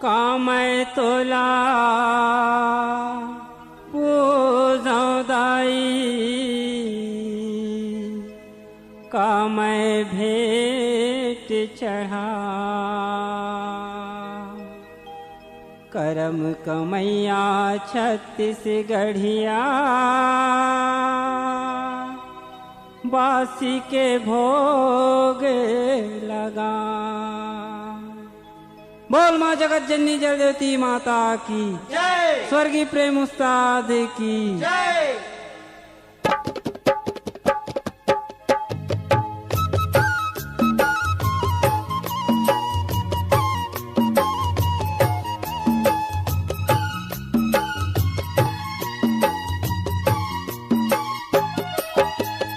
कामय तोला पूजौदाई कामय भेंट चढ़ा करम कमैया छत्तीसगढ़िया बासी के भोग लगा। बोल माँ जगत जननी जल देवती माता की जय। स्वर्गीय प्रेम उस्ताद की जय।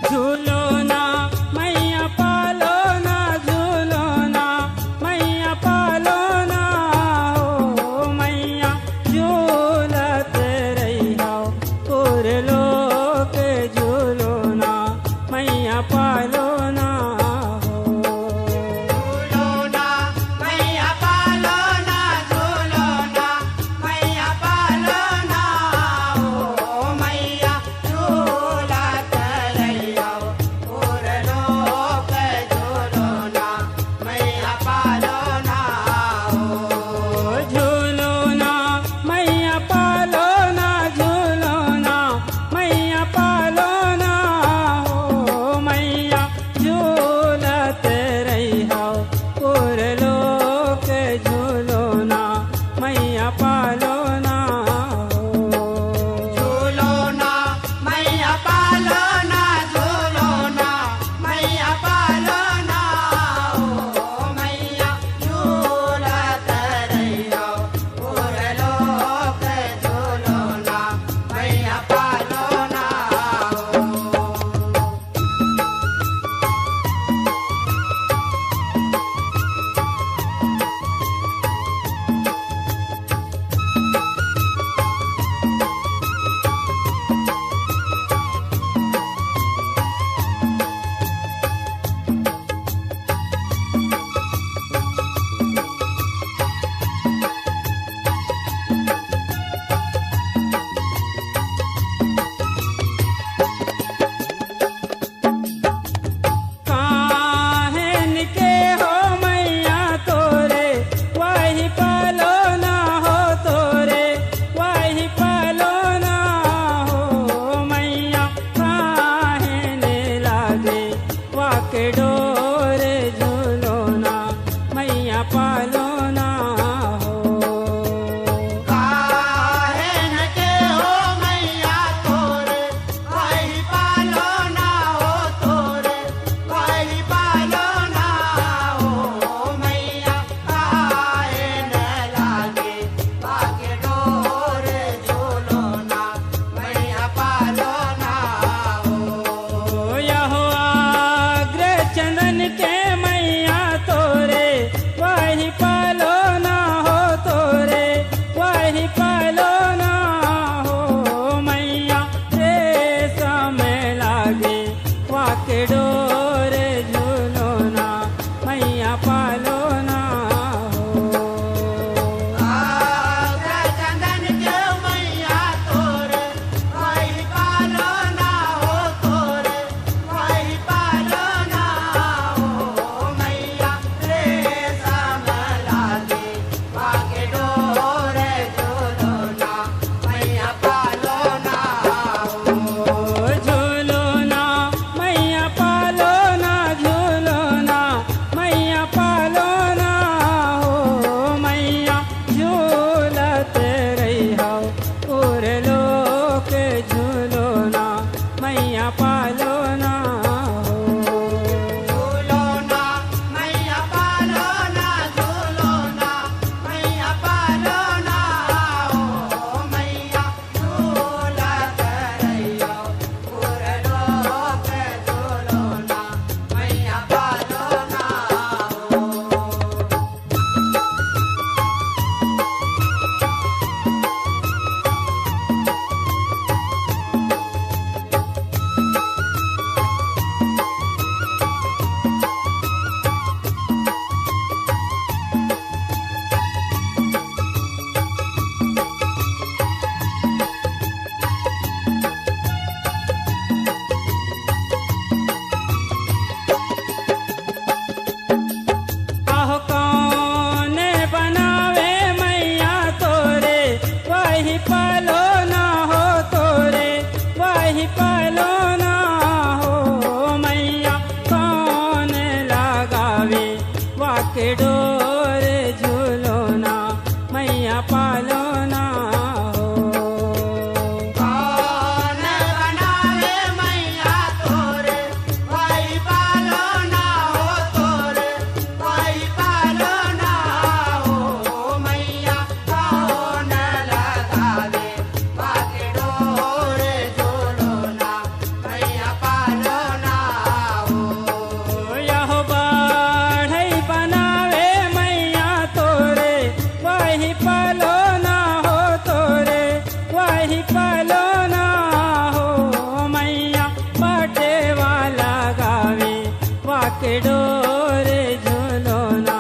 झूलो ना मैया पालो ना झूलो ना मैया पालो ना हो मैया झूलत रही हो पूर लोक झूलो ना मैया पालो ना हो। झूलो ना मैया पालो ना झूलो ना मैया पालो ना ओ मैया झूलत रहियो पूर लोक झूलो ना मैया पालो ना ओ। झूलो ना मैया पालो ना झूलो ना मैया पालो ना हो मैया झूलत रही हो पूर लोक झूलो ना मैया पालो ना हो। झूलो ना मैया पालो ना झूलो ना मैया पालो ना ओ मैया झूलत रहियो पूर लोक झूलो ना मैया पालो ना ओ। काहेन के हो मैया तोरे वही पालो ना हो तोरे वही पालो ना हो मैया काहेन लागे वाके डोर झूलो ना मैया पालो ना हो। काहेन के हो मैया तोरे वही पालो ना हो तोरे वही पालो ना हो मैया काहेन लागे बाके डोर झूलो ना मैया पालो ना हो। यहो आग्र चंदन के मैया तोरे वही पालो डोर झूलो ना मैया पालो ना हो। कौन बनावे मैया तोरे वही पालो ना हो तोरे वही पालो ना हो मैया कौन लगावे बाके डोर झूलो ना मैया पालो ना हो। यहो बाढ़ई बनावे मैया तोरे वही पालो ना हो तोरे वही पालो ना हो मैया बाटे वाला गावे वाके डोर झूलो ना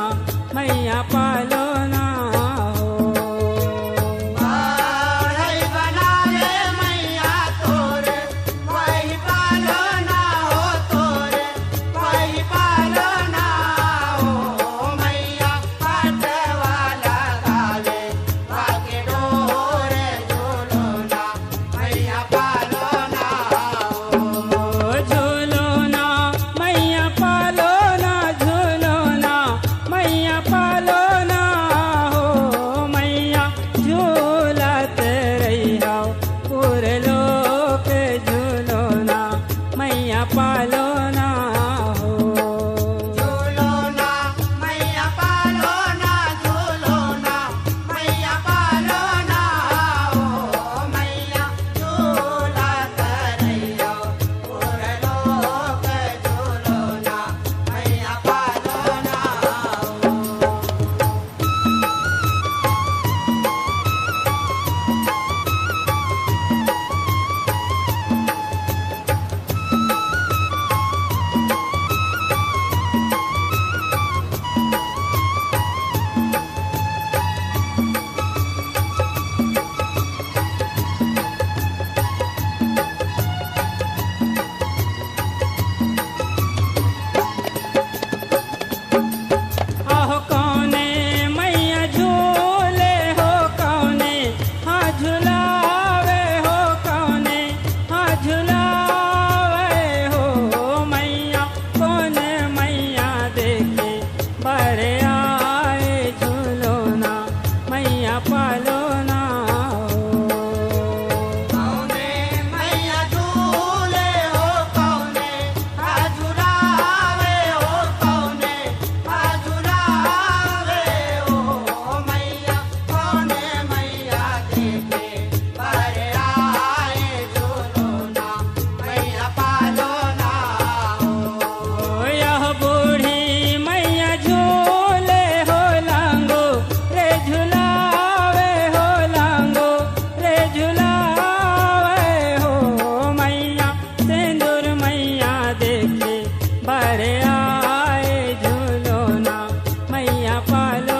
मैया पालो ना हो। बाढ़ई बनावे मैया तोरे वही पालो ना हो तोरे वही पालो ना हो मैया पाटवाला गावे वाके डोरे झूलो ना मैया पालो ना हो। झूलो ना मैया पालो ना झूलो ना मैया पालो ना हो मैया झूलत रही हो पूरे लोक झूलो ना मैया पालो ना हो। झूलो ना मैया पालो ना झूलो ना मैया पालो ना हो मैया झूला करैया पूरे लोक झूलो ना मैया पालो ना हो। आहो कौने मैया झूले हो कौने हाँ झुलावे हो कौने हाँ झुलावे हो मैया कौने मैया देखे बड़े आए झूलो ना मैया पालो ना हो। कौने मैया झूले हो कौने झुलावे हो कौने झुलावे हो मैया कौने मैया देखे बड़े आए झूलो ना मैया पालो ना हो। यह बूढ़ी मैया झूले हो लांगो रे झुलावे हो लांगो रे झुलावे हो मैया सिंदूर मैया देखे बड़े आए झूलो ना मैया पालो